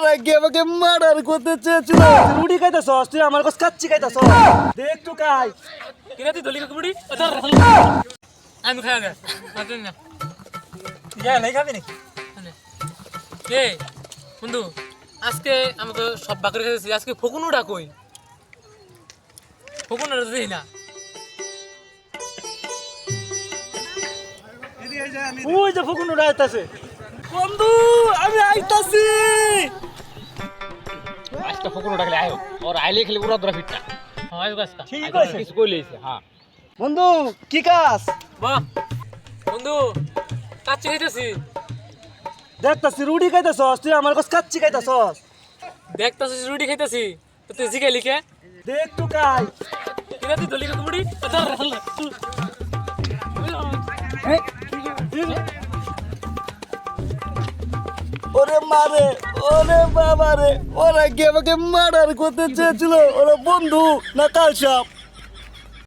ওরা কি আমাকে মার্ডার করতে চেয়েছিল। রুটি খাইতেছস, তুই আমার কাছে কাচ্চি খাইতেছস। দেখ তো খাই। কিরা তুই দলি কুড়ি আমি খাই আগে আসেন না নাই খাবি নাকি? এ বন্ধু আজকে আমাকে সব বাকরে খেতেছি আজকে ফকুনুটা কই ফকুনুটা দেখি না ওই যে ফকুন উড়ে আইতাছে। বন্ধু আমি আইতাছি। আজকে ফকুর ডাকলে আয়ো ওর আইলে খালি উড়া ধরা ফিটটা হয় গাছটা ঠিক আছে কিছু কইলেছে হ্যাঁ বন্ধু, কি কাজ? বাহ বন্ধু কাচ্চি খাইতেছি দেখতাছি রুটি খাইতেছস, তুই আমার কাছে কাচ্চি খাইতেছস। দেখতাছিস রুটি খাইতেছি তো তুই জিগে লিখে দেখ তো খাই। কিরা তুই দলি কুড়ি ওরে মারে, ওরে বাবা রে, ওরা কি আমাকে মার্ডার করতে চেয়েছিল। ওরা বন্ধু না কাল সাপ।